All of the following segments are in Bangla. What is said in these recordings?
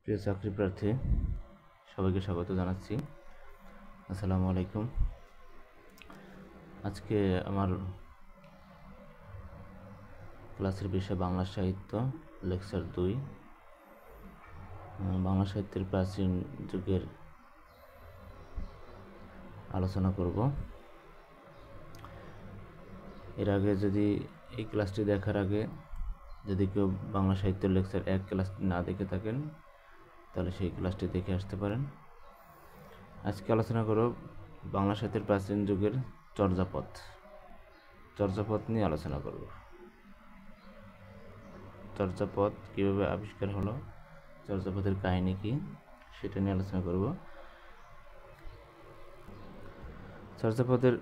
প্রিয় চাকরি প্রার্থী সবাইকে স্বাগত জানাচ্ছি। আসসালামু আলাইকুম। আজকে আমার ক্লাসের বিষয় বাংলা সাহিত্য, লেকচার 2, বাংলা সাহিত্যের প্রাচীন যুগের আলোচনা করব। এর আগে যদি এই ক্লাসটি দেখার আগে যদি কেউ বাংলা সাহিত্যের লেকচার 1 ক্লাসটি না দেখে থাকেন তাহলে সেই ক্লাসটি দেখে আসতে পারেন। আজকে আলোচনা করব বাংলা সাহিত্যের প্রাচীন যুগের চর্যাপদ নিয়ে আলোচনা করব। চর্যাপদ কীভাবে আবিষ্কার হলো, চর্যাপদের কাহিনী কি, সেটা নিয়ে আলোচনা করব। চর্যাপদের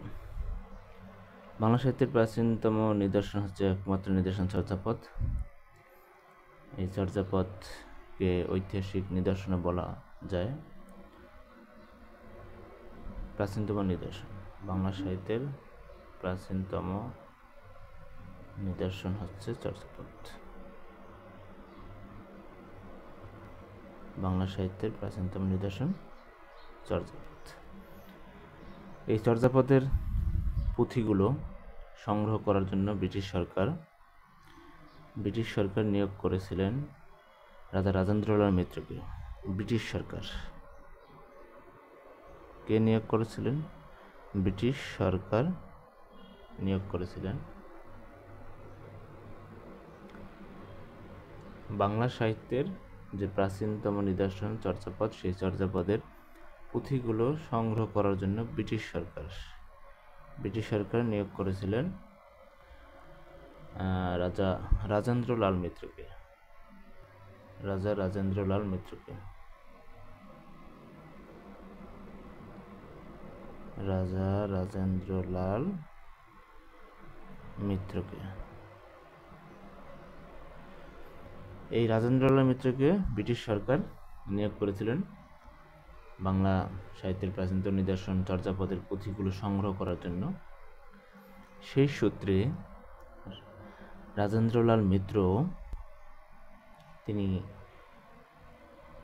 বাংলা সাহিত্যের প্রাচীনতম নিদর্শন হচ্ছে একমাত্র নিদর্শন চর্যাপদ। এই চর্যাপদকে ঐতিহাসিক নিদর্শন বলা যায়। প্রাচীনতম নিদর্শন, বাংলা সাহিত্যের প্রাচীনতম নিদর্শন হচ্ছে চর্যাপদ। বাংলা সাহিত্যের প্রাচীনতম নিদর্শন চর্যাপদ। এই চর্যাপদের পুঁথিগুলো সংগ্রহ করার জন্য ব্রিটিশ সরকার নিয়োগ করেছিলেন রাজা রাজেন্দ্রলাল মিত্রকে। ব্রিটিশ সরকার কে নিয়োগ করেছিলেন? ব্রিটিশ সরকার নিয়োগ করেছিলেন বাংলা সাহিত্যের যে প্রাচীনতম নিদর্শন চর্যাপদ, সেই চর্যাপদের পুঁথিগুলো সংগ্রহ করার জন্য ব্রিটিশ সরকার নিয়োগ করেছিলেন রাজা রাজেন্দ্রলাল মিত্রকে। এই রাজেন্দ্রলাল মিত্রকে ব্রিটিশ সরকার নিয়োগ করেছিলেন বাংলা সাহিত্যের প্রাচীনতম নিদর্শন চর্যাপদের পুঁথিগুলো সংগ্রহ করার জন্য। সেই সূত্রে রাজেন্দ্রলাল মিত্র তিনি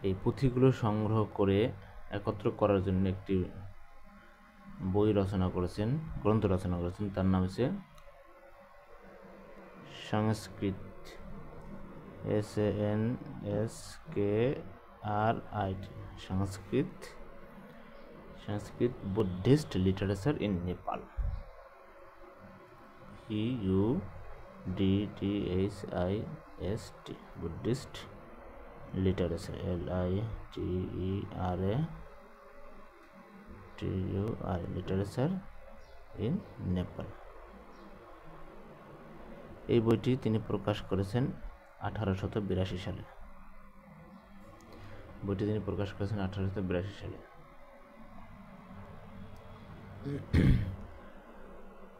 এই পুঁথিগুলো সংগ্রহ করে একত্র করার জন্য একটি গ্রন্থ রচনা করেছেন। তার নাম হচ্ছে Sanskrit, Sanskrit Buddhist literature in Nepal, EUDDHIST, Buddhist literature, literature in Nepal. এই বইটি তিনি প্রকাশ করেছেন 1882 সালে।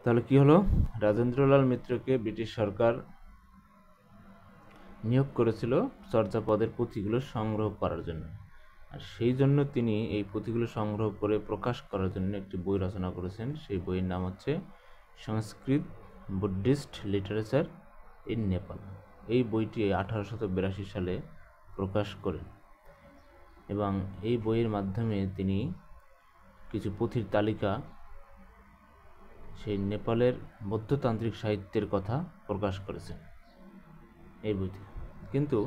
তাহলে কি হলো? রাজেন্দ্রলাল মিত্রকে ব্রিটিশ সরকার নিয়োগ করেছিল চর্যাপদের পুঁথিগুলো সংগ্রহ করার জন্য, আর সেই জন্য তিনি এই পুঁথিগুলো সংগ্রহ করে প্রকাশ করার জন্য একটি বই রচনা করেছেন। সেই বইয়ের নাম হচ্ছে সংস্কৃত বুদ্ধিস্ট লিটারেচার ইন নেপাল। এই বইটি 1882 সালে প্রকাশ করেন এবং এই বইয়ের মাধ্যমে তিনি কিছু পুঁথির তালিকা, সেই নেপালের বৌদ্ধতান্ত্রিক সাহিত্যের কথা প্রকাশ করেছেন এই বইতে। কিন্তু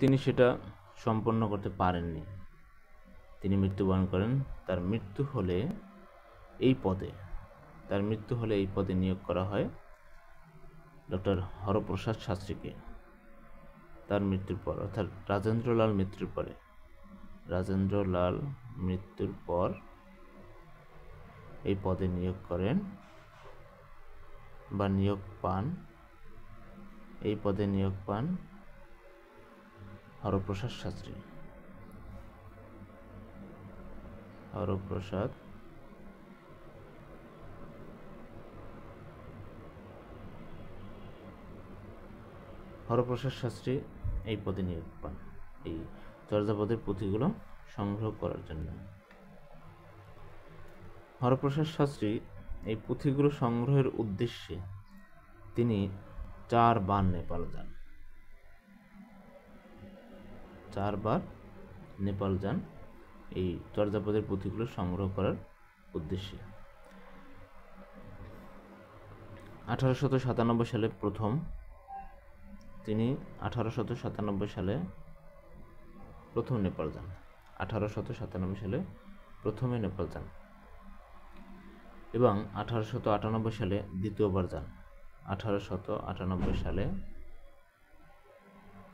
তিনি সেটা সম্পন্ন করতে পারেননি। তিনি মৃত্যুবরণ করেন। তার মৃত্যু হলে এই পদে নিয়োগ করা হয় ডক্টর হরপ্রসাদ শাস্ত্রীকে। তার মৃত্যুর পর, অর্থাৎ রাজেন্দ্রলাল মৃত্যুর পর এই পদে নিয়োগ পান হরপ্রসাদ শাস্ত্রী। হরপ্রসাদ শাস্ত্রী এই পদে নিয়োগ পান এই চর্যাপদের পুঁথিগুলো সংগ্রহ করার জন্য। হরপ্রসাদ শাস্ত্রী এই পুঁথিগুলো সংগ্রহের উদ্দেশ্যে তিনি 4 বার নেপাল যান। 4 বার নেপাল যান এই চর্যাপদের পুঁথিগুলো সংগ্রহ করার উদ্দেশ্যে। 1897 সালে তিনি 1897 সালে প্রথম নেপাল যান। 1897 সালে প্রথমে নেপাল যান এবং 1898 সালে দ্বিতীয়বার যান। 1898 সালে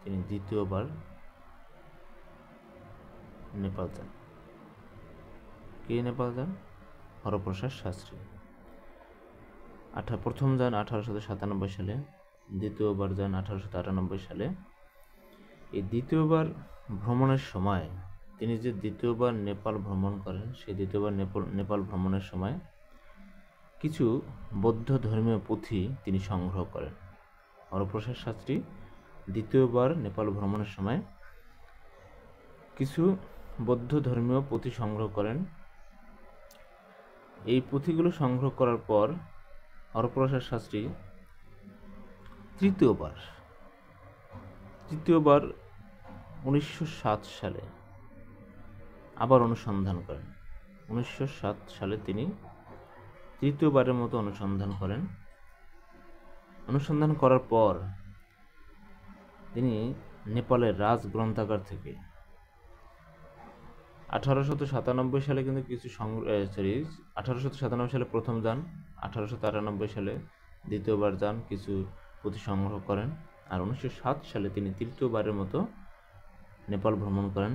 তিনি দ্বিতীয়বার নেপাল যান। কে নেপাল যান? হরপ্রসাদ শাস্ত্রী। প্রথম যান 1897 সালে, দ্বিতীয়বার যান 1898 সালে। এই দ্বিতীয়বার ভ্রমণের সময় তিনি যে দ্বিতীয়বার নেপাল ভ্রমণ করেন, সেই দ্বিতীয়বার নেপাল ভ্রমণের সময় কিছু বৌদ্ধ ধর্মীয় পুঁথি তিনি সংগ্রহ করেন। হরপ্রসাদ শাস্ত্রী দ্বিতীয়বার নেপাল ভ্রমণের সময় কিছু বৌদ্ধ ধর্মীয় পুঁথি সংগ্রহ করেন। এই পুঁথিগুলো সংগ্রহ করার পর হরপ্রসাদ শাস্ত্রী তৃতীয়বার 1907 সালে আবার অনুসন্ধান করেন। 1907 সালে তিনি তৃতীয়বারের মতো অনুসন্ধান করেন। অনুসন্ধান করার পর তিনি নেপালের রাজ গ্রন্থাগার থেকে 1897 সালে কিন্তু কিছু 1897 সালে প্রথম যান, 1898 সালে দ্বিতীয়বার যান, কিছু পুঁথি সংগ্রহ করেন। আর 1907 সালে তিনি তৃতীয়বারের মতো নেপাল ভ্রমণ করেন।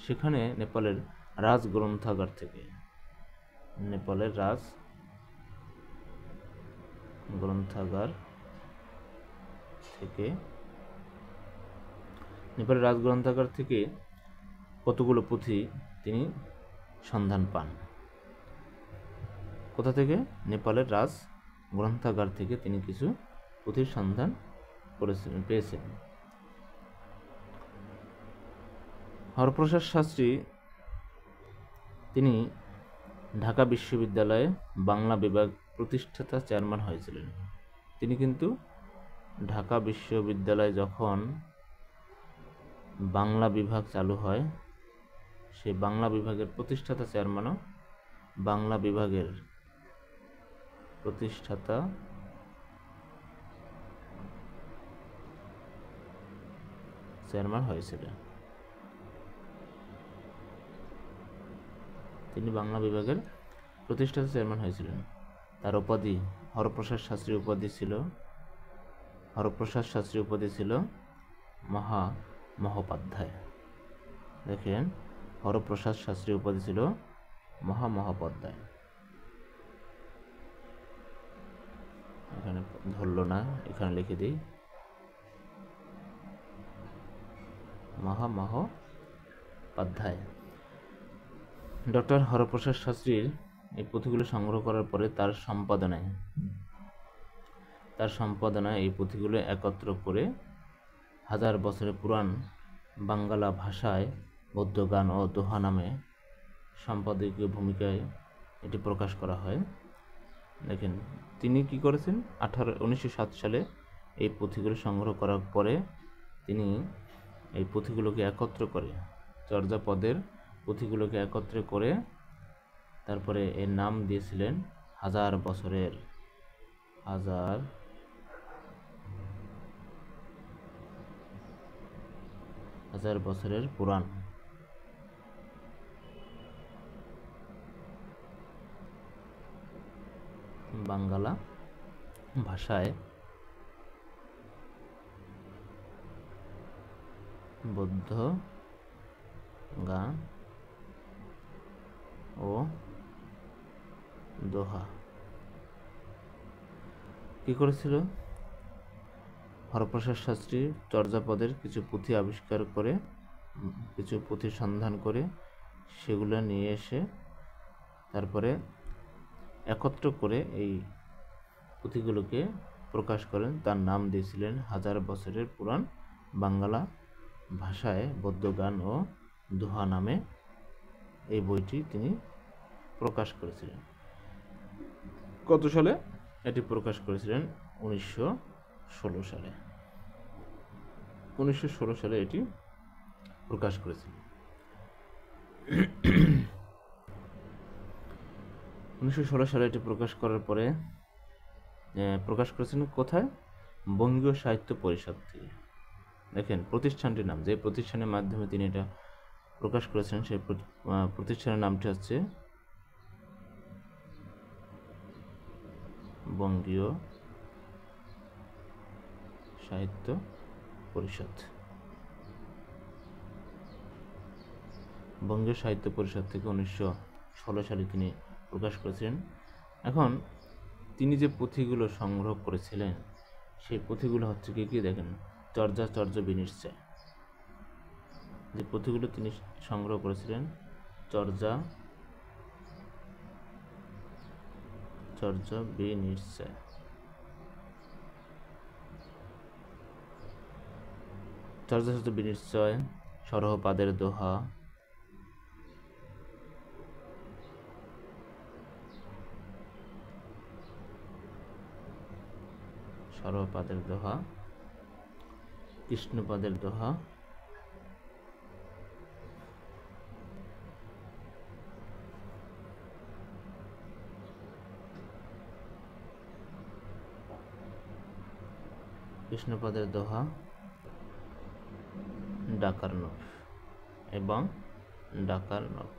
সেখানে নেপালের রাজ গ্রন্থাগার থেকে নেপালের রাজ গ্রন্থাগার থেকে কতগুলো পুঁথি তিনি সন্ধান পান। কোথা থেকে? নেপালের রাজ গ্রন্থাগার থেকে তিনি কিছু পুঁথির সন্ধান পেয়েছেন। হরপ্রসাদ শাস্ত্রী তিনি ঢাকা বিশ্ববিদ্যালয়ে বাংলা বিভাগ প্রতিষ্ঠাতা চেয়ারম্যান হয়েছিলেন। তিনি কিন্তু ঢাকা বিশ্ববিদ্যালয়ে যখন বাংলা বিভাগ চালু হয়, সেই বাংলা বিভাগের প্রতিষ্ঠাতা চেয়ারম্যানও বাংলা বিভাগের প্রতিষ্ঠাতা চেয়ারম্যান হয়েছিলেন। তিনি বাংলা বিভাগের প্রতিষ্ঠাতা চেয়ারম্যান হয়েছিলেন। তার উপাধি হরপ্রসাদ শাস্ত্রী উপাধি ছিল মহামহোপাধ্যায়। দেখেন, হরপ্রসাদ শাস্ত্রী উপাধি ছিল মহামহোপাধ্যায়। এখানে ধরলো না, এখানে লিখে দিই মহামহোপাধ্যায়। ডক্টর হরপ্রসাদ শাস্ত্রীর এই পুঁথিগুলো সংগ্রহ করার পরে তার সম্পাদনায় এই পুঁথিগুলো একত্র করে 1000 বছরের পুরাণ বাঙ্গালা ভাষায় বৌদ্ধ গান ও দোহা নামে সম্পাদকীয় ভূমিকায় এটি প্রকাশ করা হয়। দেখেন, তিনি কি করেছেন? 1907 সালে এই পুঁথিগুলো সংগ্রহ করার পরে তিনি এই পুঁথিগুলোকে একত্র করে, চর্যাপদের পুঁথিগুলোকে একত্র করে তারপরে এর নাম দিয়েছিলেন 1000 বছরের পুরাণ। বাঙ্গালা ভাষায় বৌদ্ধ গান ও দোহা। কি করেছিল? হরপ্রসাদ শাস্ত্রী চর্যাপদের কিছু পুঁথি আবিষ্কার করে, কিছু পুঁথি সন্ধান করে সেগুলো নিয়ে এসে তারপরে একত্র করে এই পুঁথিগুলোকে প্রকাশ করেন। তার নাম দিয়েছিলেন 1000 বছরের পুরাণ বাঙ্গালা ভাষায় বৌদ্ধ গান ও দোহা নামে। এই বইটি তিনি প্রকাশ করেছিলেন। কত সালে এটি প্রকাশ করেছিলেন? 1916 সালে। 1916 সালে এটি প্রকাশ করেছিলেন। 1916 সালে এটি প্রকাশ করার পরে প্রকাশ করেছেন কোথায়? বঙ্গীয় সাহিত্য পরিষদ থেকে। দেখেন প্রতিষ্ঠানটির নাম, যে প্রতিষ্ঠানের মাধ্যমে তিনি এটা প্রকাশ করেছেন সেই প্রতিষ্ঠানের নামটি হচ্ছে বঙ্গীয় সাহিত্য পরিষদ। বঙ্গীয় সাহিত্য পরিষদ থেকে 1916 সালে তিনি প্রকাশ করেছিলেন। এখন তিনি যে পুঁথিগুলো সংগ্রহ করেছিলেন সেই পুঁথিগুলো হচ্ছে কি দেখেন, চর্যাচর্য বিনিশ্চয়। যে পুঁথিগুলো তিনি সংগ্রহ করেছিলেন, চর্যাচর্য বিনিশ্চয়, চর্যাচর্য বিনিশ্চয়, সরহপাদের দোহা, সরহপাদের দোহা, কৃষ্ণপাদের দোহা, কৃষ্ণপাদের দোহা, ডাকার নখ এবং ডাকার নখ,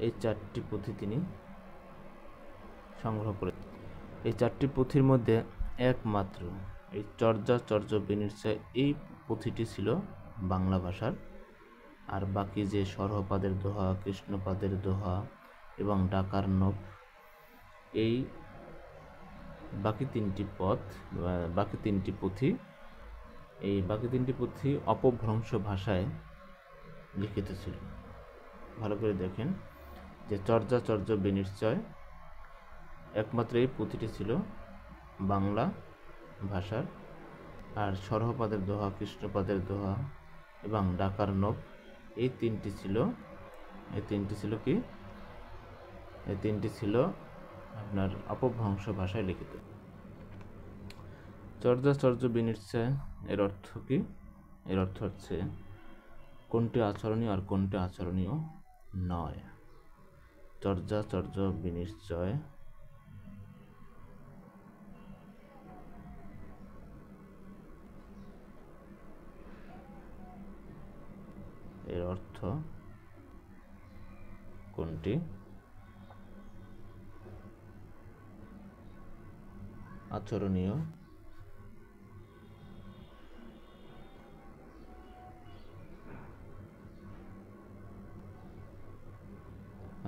এই চারটি পুঁথি তিনি সংগ্রহ করে। এই চারটি পুঁথির মধ্যে একমাত্র এই চর্যাচর্য বিনিশ্চয় এই পুঁথিটি ছিল বাংলা ভাষার। আর বাকি যে সরহপাদের দোহা, কৃষ্ণপাদের দোহা এবং ডাকার নখ, এই বাকি তিনটি পুঁথি অপভ্রংশ ভাষায় লিখিত ছিল। ভালো করে দেখেন যে চর্যাচর্য বিনিশ্চয় একমাত্র এই পুঁথিটি ছিল বাংলা ভাষার, আর সরহপাদের দোহা, কৃষ্ণপাদের দোহা এবং ডাকার নখ এই তিনটি ছিল আপনার অপভ্রংশ ভাষায় লিখিত। চর্যাচর্য বিনিশ্চয় এর অর্থ কি? এর অর্থ হচ্ছে কোনটি আচরণীয় আর কোনটি আচরণীয় নয়। চর্যাচর্য বিনিশ্চয় এর অর্থ কোনটি আচরণীয়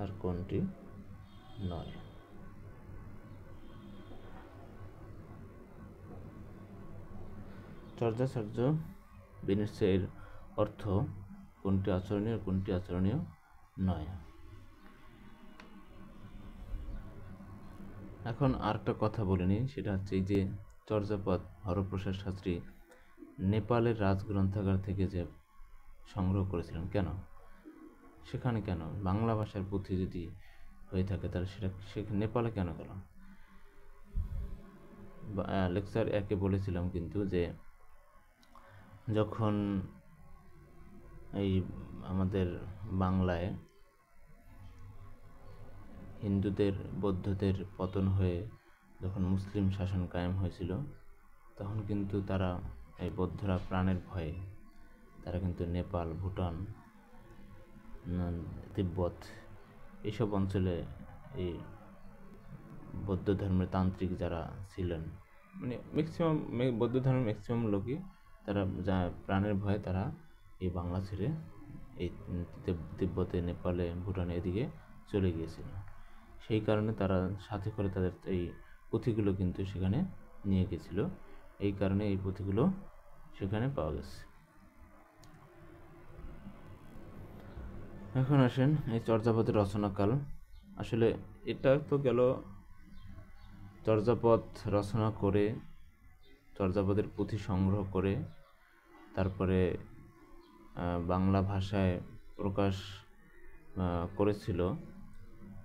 আর কোনটি নয়। চর্যাচর্য বিনিশ্চয়ের অর্থ কোনটি আচরণীয় আর কোনটি আচরণীয় নয়। এখন আরেকটা কথা বলে নিই, সেটা হচ্ছে এই যে চর্যাপদ হরপ্রসাদ শাস্ত্রী নেপালের রাজগ্রন্থাগার থেকে যে সংগ্রহ করেছিলেন, সেখানে কেন বাংলা ভাষার পুঁথি যদি হয়ে থাকে তাহলে সেখানে নেপালে কেন গেল? লেকচার 1-এ বলেছিলাম কিন্তু যে যখন এই আমাদের বাংলায় হিন্দুদের বৌদ্ধদের পতন হয়ে যখন মুসলিম শাসন কায়েম হয়েছিল, তখন কিন্তু তারা এই বৌদ্ধরা প্রাণের ভয়ে তারা কিন্তু নেপাল, ভুটান, তিব্বত এইসব অঞ্চলে এই বৌদ্ধ ধর্মের তান্ত্রিক যারা ছিলেন, মানে ম্যাক্সিমাম বৌদ্ধ ধর্মের ম্যাক্সিমাম লোকই তারা যা প্রাণের ভয়ে তারা এই বাংলা ছেড়ে এই তিব্বতে, নেপালে, ভুটানে এদিকে চলে গিয়েছিল। সেই কারণে তারা সাথে করে তাদের এই পুঁথিগুলো কিন্তু সেখানে নিয়ে গেছিল। এই কারণে এই পুঁথিগুলো সেখানে পাওয়া গেছে। এখন আসেন এই চর্যাপদের রচনাকাল। আসলে এটা তো গেল চর্যাপদ রচনা করে, চর্যাপদের পুঁথি সংগ্রহ করে তারপরে বাংলা ভাষায় প্রকাশ করেছিল।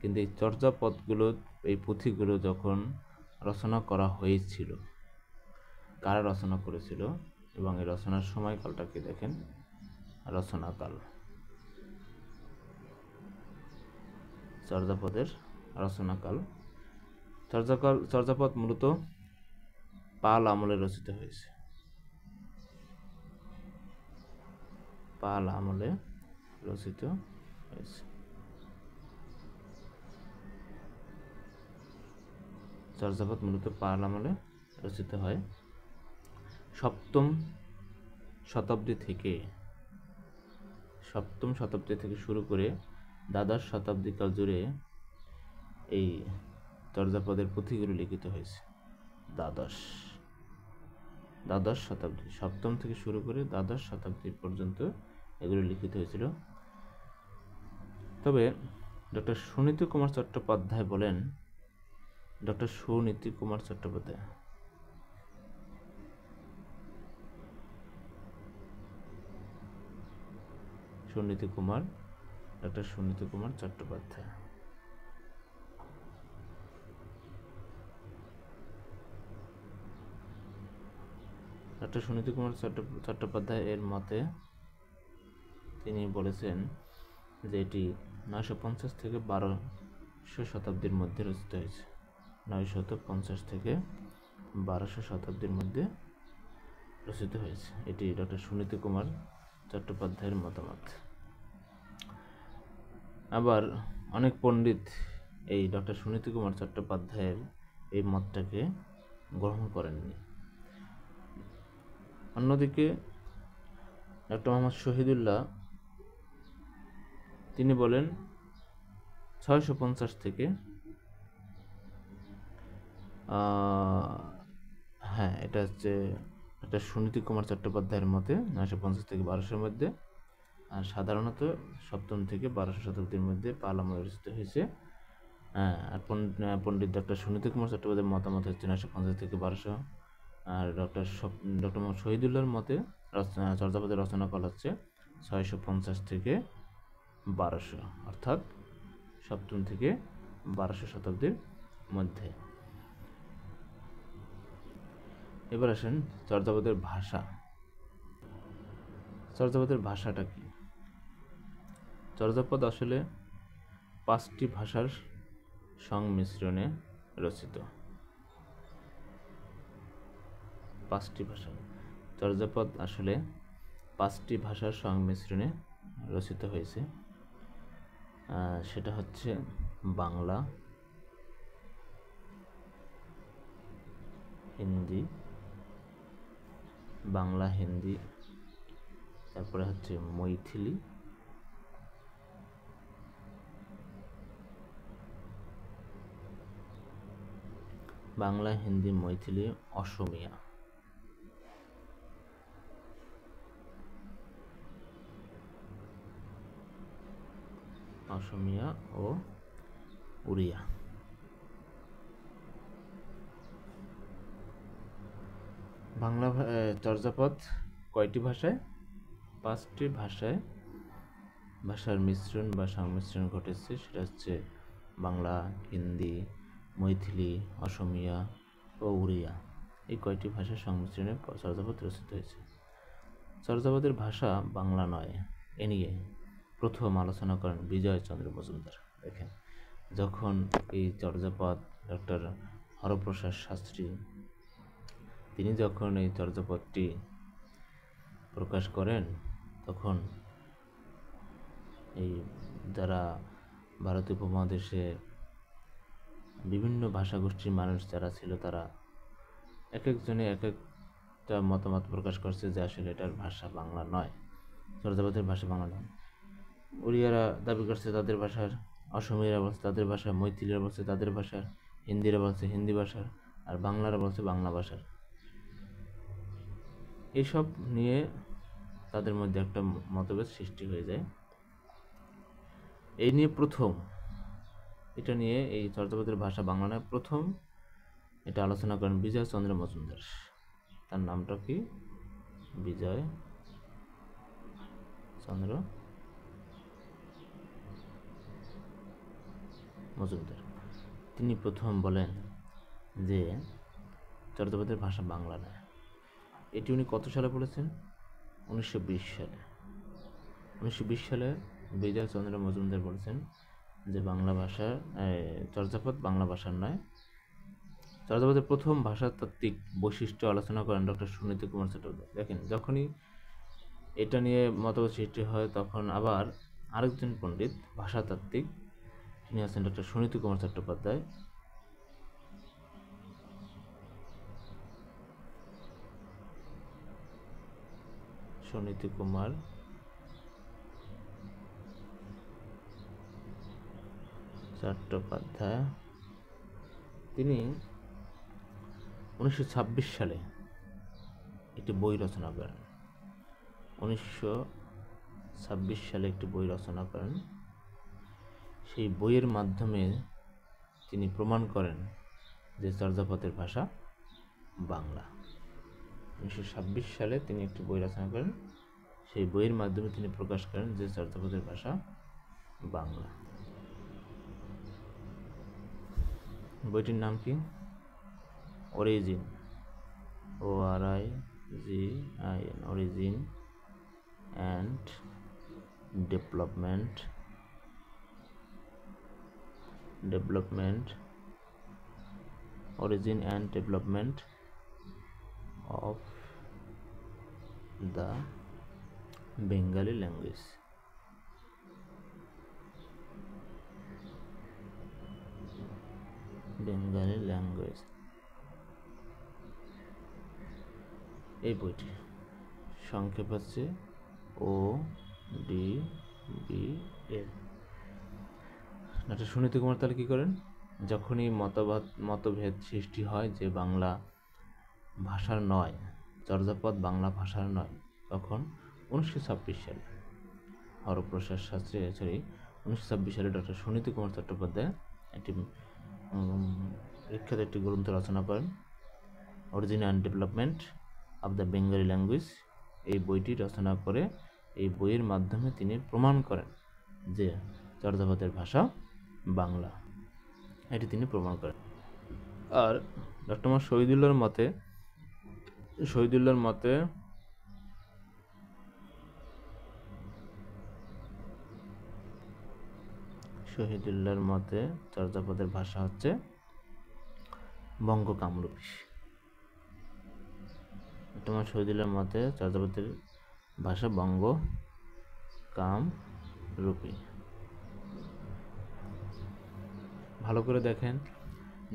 কিন্তু এই চর্যাপদগুলো, এই পুঁথিগুলো যখন রচনা করা হয়েছিল, কারা রচনা করেছিল? এবং এই রচনার সময়কালটাকে দেখেন, রচনাকাল। চর্যাপদের রচনাকাল। চর্যাপদ মূলত পাল আমলে রচিত হয়েছে। পাল আমলে রচিত হয়েছে। চর্যাপদ মূলত পাল আমলে রচিত হয়। সপ্তম শতাব্দী থেকে শুরু করে দ্বাদশ শতাব্দীকাল জুড়ে এই চর্যাপদের পুঁথিগুলি লিখিত হয়েছে। দ্বাদশ শতাব্দী, সপ্তম থেকে শুরু করে দ্বাদশ শতাব্দী পর্যন্ত এগুলি লিখিত হয়েছিল। তবে ডক্টর সুনীতি কুমার চট্টোপাধ্যায় বলেন, doctor Suniti Kumar Chattopadhyay doctor Suniti Kumar Chattopadhyay doctor Suniti Kumar Chattopadhyay এর মতে তিনি বলেছেন যে এটি 950 থেকে 1200 শতাব্দীর মধ্যে রচিত হয়েছে। 950 থেকে 1200 শতাব্দীর মধ্যে রচিত হয়েছে। এটি ডক্টর সুনীতি কুমার চট্টোপাধ্যায়ের মতামত। আবার অনেক পণ্ডিত এই ডক্টর সুনীতি কুমার চট্টোপাধ্যায়ের এই মতটাকে গ্রহণ করেননি। অন্যদিকে ডক্টর মোহাম্মদ শহীদুল্লাহ তিনি বলেন 650 থেকে এটা হচ্ছে একটা সুনীতি কুমার চট্টোপাধ্যায়ের মতে 950 থেকে 1200-এর মধ্যে, আর সাধারণত সপ্তম থেকে 1200 শতাব্দীর মধ্যে পাল আমলে রচিত হয়েছে। আর পণ্ডিত ডক্টর সুনীতি কুমার চট্টোপাধ্যায়ের মতামত হচ্ছে 950 থেকে 1200। আর ডক্টর মোহাম্মদ শহীদুল্লাহর মতে চর্যাপদের রচনাকাল হচ্ছে 650 থেকে 1200, অর্থাৎ সপ্তম থেকে 1200 শতাব্দীর মধ্যে। এবার আসেন চর্যাপদের ভাষা। চর্যাপদের ভাষাটা কি? চর্যাপদ আসলে 5টি ভাষার সংমিশ্রণে রচিত। 5টি ভাষা। চর্যাপদ আসলে 5টি ভাষার সংমিশ্রণে রচিত হয়েছে। সেটা হচ্ছে বাংলা, হিন্দি, তারপরে হচ্ছে মৈথিলি, বাংলা, হিন্দি, মৈথিলি, অসমিয়া ও উড়িয়া। বাংলা চর্যাপদ কয়টি ভাষায়? 5টি ভাষার মিশ্রণ বা সংমিশ্রণ ঘটেছে। সেটা হচ্ছে বাংলা, হিন্দি, মৈথিলি, অসমিয়া ও উড়িয়া। এই কয়টি ভাষার সংমিশ্রণে চর্যাপদ রচিত হয়েছে। চর্যাপদের ভাষা বাংলা নয়, এ নিয়ে প্রথম আলোচনা করেন বিজয়চন্দ্র মজুমদার। দেখেন, যখন এই চর্যাপদ ডক্টর হরপ্রসাদ শাস্ত্রী তিনি যখন এই চর্যাপদটি প্রকাশ করেন, তখন এই যারা ভারতীয় উপমহাদেশে বিভিন্ন ভাষাগোষ্ঠীর মানুষ যারা ছিল, তারা এক একজনে এক একটা মতামত প্রকাশ করছে যে আসলে এটার ভাষা বাংলা নয়, চর্যাপদের ভাষা বাংলা নয়। উড়িয়ারা দাবি করছে তাদের ভাষার, অসমীয়রা বলছে তাদের ভাষা, মৈথিলিরা বলছে তাদের ভাষার, হিন্দিরা বলছে হিন্দি ভাষার, আর বাংলারা বলছে বাংলা ভাষার। এইসব নিয়ে তাদের মধ্যে একটা মতভেদ সৃষ্টি হয়ে যায়। এই নিয়ে এটা নিয়ে এই চর্যাপদের ভাষা বাংলা নয়, প্রথম এটা আলোচনা করেন বিজয়চন্দ্র মজুমদার। তার নামটা কি? বিজয়চন্দ্র মজুমদার। তিনি প্রথম বলেন যে চর্যাপদের ভাষা বাংলা নয়। এটি উনি কত সালে বলেছেন? 1920 সালে। 1920 সালে বিজয় চন্দ্র মজুমদার বলেছেন যে বাংলা ভাষার চর্যাপদ বাংলা ভাষার নয়। চর্যাপদের প্রথম ভাষাতাত্ত্বিক বৈশিষ্ট্য আলোচনা করেন ডক্টর সুনীতি কুমার চট্টোপাধ্যায়। দেখেন, যখনই এটা নিয়ে মতবাদ সৃষ্টি হয় তখন আবার আরেকজন পণ্ডিত ভাষাতাত্ত্বিক, তিনি আছেন ডক্টর সুনীতি কুমার চট্টোপাধ্যায়। সুনীতি কুমার চট্টোপাধ্যায় তিনি 1926 সালে একটি বই রচনা করেন। 1926 সালে একটি বই রচনা করেন। সেই বইয়ের মাধ্যমে তিনি প্রমাণ করেন যে চর্যাপদের ভাষা বাংলা। 1926 সালে তিনি একটি বই রচনা করেন। সেই বইয়ের মাধ্যমে তিনি প্রকাশ করেন যে চর্যাপদের ভাষা বাংলা। বইটির নাম কি? Origin, ORIGIN, origin and development origin and development of the Bengali language. এই বইটি সংক্ষেপ হচ্ছে ODBL। ডক্টর সুনীতি কুমার তাহলে কী করেন? যখনই মতভেদ সৃষ্টি হয় যে বাংলা ভাষার নয়, চর্যাপদ বাংলা ভাষার নয়, তখন 1926 সালে হরপ্রসাদ শাস্ত্রী 1926 সালে ডক্টর সুনীতি কুমার চট্টোপাধ্যায় একটি বিখ্যাত একটি গ্রন্থ রচনা করেন, origin and development of the Bengali language. এই বইটি রচনা করে এই বইয়ের মাধ্যমে তিনি প্রমাণ করেন যে চর্যাপদের ভাষা বাংলা, এটি তিনি প্রমাণ করেন। আর ডক্টর মোহাম্মদ শহীদুল্লাহর মতে চর্যাপদের ভাষা হচ্ছে বঙ্গ কামরূপী। তোমার শহীদুল্লাহর মতে চর্যাপদের ভাষা বঙ্গ কামরূপী। ভালো করে দেখেন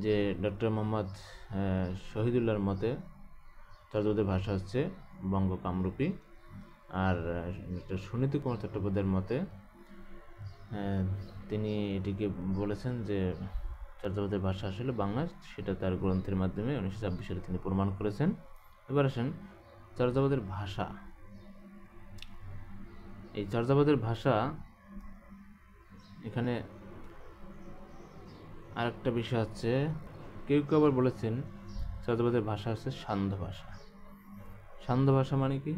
যে ডক্টর মোহাম্মদ শহীদুল্লাহর মতে চর্যাপদের ভাষা হচ্ছে বঙ্গ কামরূপী, আর ডক্টর সুনীতি কুমার চট্টোপাধ্যায়ের মতে তিনি এটিকে বলেছেন যে চর্যাপদের ভাষা আসলে বাংলা, সেটা তার গ্রন্থের মাধ্যমে 1926 সালে তিনি প্রমাণ করেছেন। এবার আসেন চর্যাপদের ভাষা। এই চর্যাপদের ভাষা, এখানে আরেকটা বিষয় হচ্ছে, কেউ কেউ আবার বলেছেন চর্যাপদের ভাষা হচ্ছে সান্ধ্য ভাষা। সান্ধ্য ভাষা মানে কি?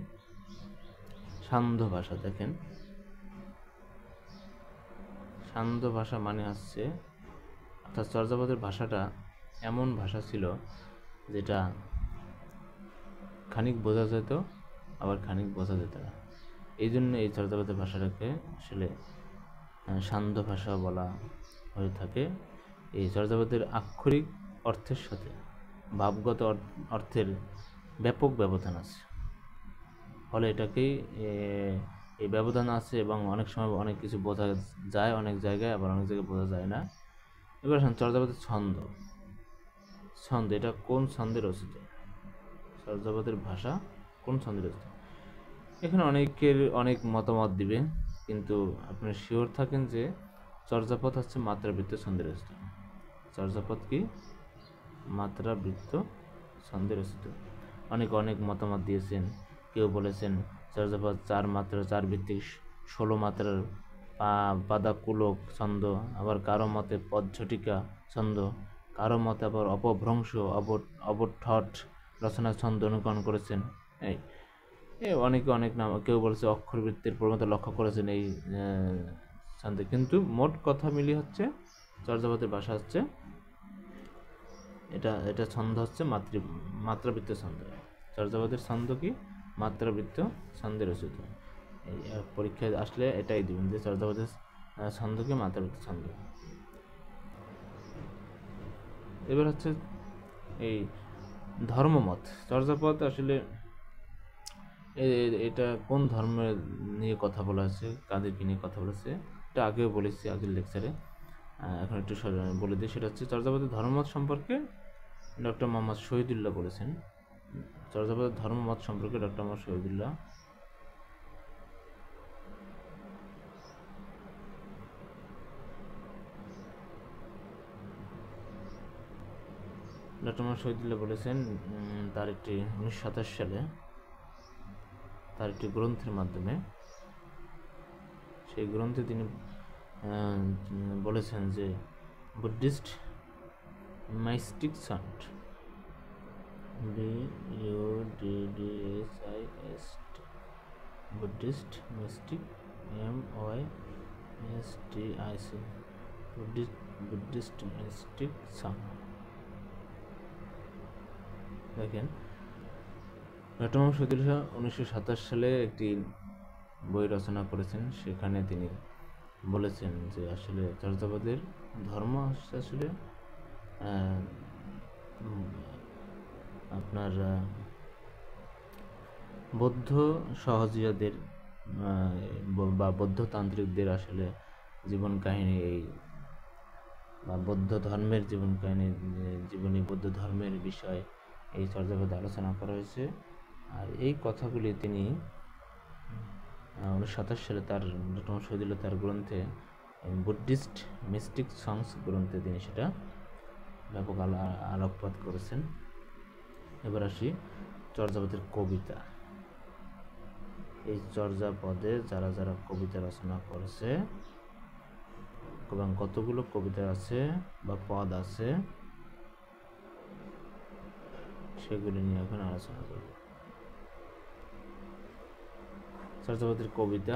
সান্ধ্য ভাষা, দেখেন, সান্ধ্য ভাষা মানে হচ্ছে, অর্থাৎ চর্যাপদের ভাষাটা এমন ভাষা ছিল যেটা খানিক বোঝা যেত আবার খানিক বোঝা যেত না। এই জন্য এই চর্যাপদের ভাষাটাকে আসলে সান্ধ্য ভাষা বলা হয়ে থাকে। এই চর্যাপদের আক্ষরিক অর্থের সাথে ভাবগত অর্থের ব্যাপক ব্যবধান আছে, ফলে এটাকেই এই ব্যবধান আছে এবং অনেক সময় অনেক কিছু বোঝা যায় অনেক জায়গায়, আবার অনেক জায়গায় বোঝা যায় না। এবার চর্যাপদের ছন্দ, এটা কোন ছন্দে রচিত? চর্যাপদের ভাষা কোন ছন্দে রচিত? এখানে অনেকের অনেক মতামত দিবে, কিন্তু আপনারা শিওর থাকেন যে চর্যাপদ হচ্ছে মাত্রাবৃত্ত ছন্দে রচিত। চর্যাপদ কি? মাত্রাবৃত্ত ছন্দে রচিত। অনেক মতামত দিয়েছেন। কেউ বলেছেন চর্যাপদ 4 মাত্রা 4 ভিত্তিক 16 মাত্রার পাদাকুলক ছন্দ, আবার কারো মতে পদঝটিকা ছন্দ, কারো মতে আবার অপভ্রংশ অবঠট রচনার ছন্দ অনুকরণ করেছেন। অনেকে অনেক নাম, কেউ বলেছে অক্ষরবৃত্তির প্রবণতা লক্ষ্য করেছেন এই ছন্দে। কিন্তু মোট কথা মিলিয়ে হচ্ছে চর্যাপদের ভাষা হচ্ছে এটা ছন্দ হচ্ছে মাত্রাবৃত্ত ছন্দ। চর্যাপদের ছন্দ কি? মাত্রাবৃত্ত ছন্দে রচিত। এই পরীক্ষায় আসলে এটাই দিবেন যে চর্যাপদের ছন্দ কি? মাত্রাবৃত্ত ছন্দ। এবার হচ্ছে এই ধর্মমত। চর্যাপদ আসলে এটা কোন ধর্মের নিয়ে কথা বলা হয়েছে, কাদেরকে নিয়ে কথা বলেছে, এটা আগেও বলেছি আগের লেকচারে, এখন একটু বলে দিই। সেটা হচ্ছে চর্যাপদের ধর্মমত সম্পর্কে ডক্টর মোহাম্মদ শহীদুল্লাহ বলেছেন। চর্যাপদের ধর্মমত সম্পর্কে ডক্টর মোহাম্মদ শহীদুল্লাহ বলেছেন তার একটি 1927 সালে তার একটি গ্রন্থের মাধ্যমে, সেই গ্রন্থে তিনি বলেছেন যে Buddhist mystic saint, BUDDHIST, Buddhist mystic, MYSTIC, Buddhist mystic saint. দেখেন ডক্টর মোহাম্মদ শহীদুল্লাহ 1927 সালে একটি বই রচনা করেছেন। সেখানে তিনি বলেছেন যে আসলে চর্যাপদের ধর্ম আসলে আপনার বৌদ্ধ সহজিয়াদের বা বৌদ্ধতান্ত্রিকদের আসলে জীবন কাহিনী, এই বা বৌদ্ধ ধর্মের জীবন কাহিনী, জীবনী, বৌদ্ধ ধর্মের বিষয় এই চর্যাপদে আলোচনা করা হয়েছে। আর এই কথাগুলি তিনি 1927 সালে তার ডক্টর শহীদুল্লাহ তার গ্রন্থে বুদ্ধিস্ট মিস্টিক সংস গ্রন্থে তিনি সেটা ব্যাপক আলোকপাত করেছেন। এবার আসি চর্যাপদের কবিতা। এই চর্যাপদে যারা যারা কবিতা রচনা করেছে এবং কতগুলো কবিতা আছে বা পদ আছে সেগুলি নিয়ে এখন আলোচনা করব। চর্যাপদের কবিতা।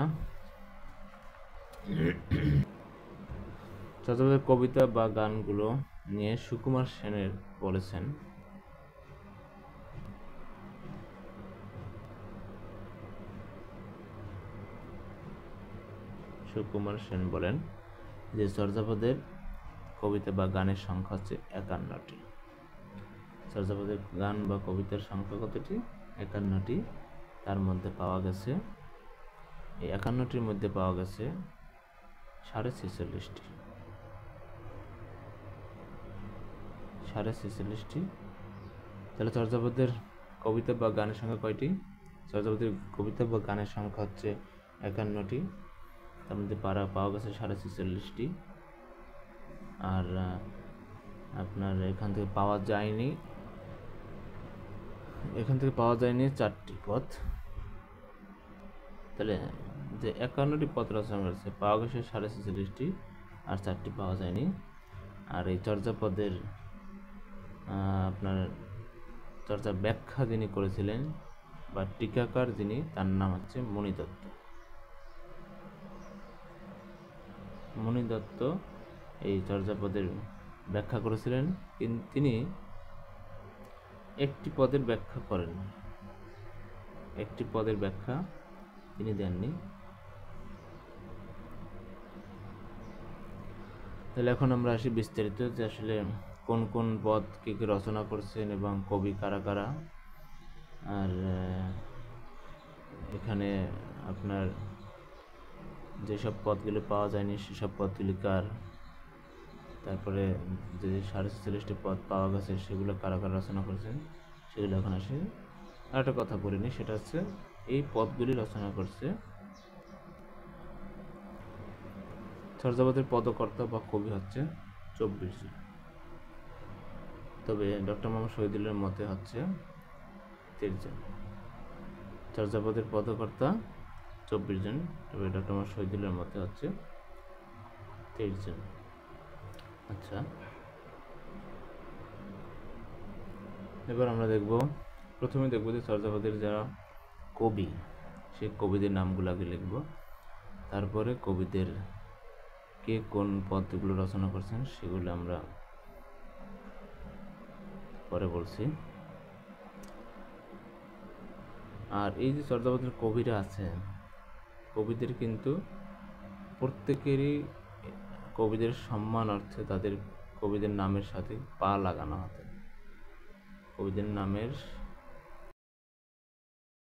চর্যাপদের কবিতা বা গানগুলো নিয়ে সুকুমার সেনের বলেছেন, সুকুমার সেন বলেন যে চর্যাপদের কবিতা বা গানের সংখ্যা হচ্ছে 51টি। চর্যাপদের গান বা কবিতার সংখ্যা কতটি? 51টি। তার মধ্যে পাওয়া গেছে, এই 51টির মধ্যে পাওয়া গেছে 46.5টি। 46.5টি। তাহলে চর্যাপদের কবিতা বা গানের সংখ্যা কয়টি? চর্যাপদের কবিতা বা গানের সংখ্যা হচ্ছে 51টি। তার মধ্যে পাওয়া গেছে 46.5টি। আর আপনার এখান থেকে পাওয়া যায়নি 4টি পদ। তাহলে যে 51টি পদ রচনা করেছে পাওয়া গেছে 46.5টি, আর 4টি পাওয়া যায়নি। আর এই চর্যাপদের আপনার চর্যা ব্যাখ্যা যিনি করেছিলেন বা টিকাকার যিনি, তার নাম হচ্ছে মণি দত্ত। মণি দত্ত এই চর্যাপদের ব্যাখ্যা করেছিলেন, কিন্তু তিনি একটি পদের ব্যাখ্যা করেন, একটি পদের ব্যাখ্যা তিনি দেননি। তাহলে এখন আমরা আসি বিস্তারিত যে আসলে কোন কোন পদ কে কে রচনা করেছেন এবং কবি কারা কারা। আর এখানে আপনার যেসব পদগুলি পাওয়া যায়নি সেসব পদগুলি কার, তারপরে যে 46টি পদ পাওয়া গেছে সেগুলো কারা কারা রচনা করেছেন সেগুলো এখন আসি। আর একটা কথা বলিনি, সেটা হচ্ছে এই পদগুলি রচনা করছে চর্যাপদের পদকর্তা বা কবি হচ্ছে 24 জন। তবে ডক্টর মোহাম্মদ শহীদুল্লাহর মতে হচ্ছে 30 জন। চর্যাপদের পদকর্তা 24 জন, তবে ডক্টর মোহাম্মদ শহীদুল্লাহর মতে হচ্ছে 30 জন। আচ্ছা, এবার আমরা প্রথমে দেখব যে চর্যাপদের যারা কবি, সেই কবিদের নামগুলো আগে লিখব, তারপরে কবিদের কে কোন পদগুলো রচনা করছেন সেগুলো আমরা পরে বলছি। আর এই যে চর্যাপদের কবিরা আছেন, কবিদের কিন্তু প্রত্যেকেরই কবিদের সম্মান অর্থে তাদের কবিদের নামের সাথে পা লাগানো হতো। কবিদের নামের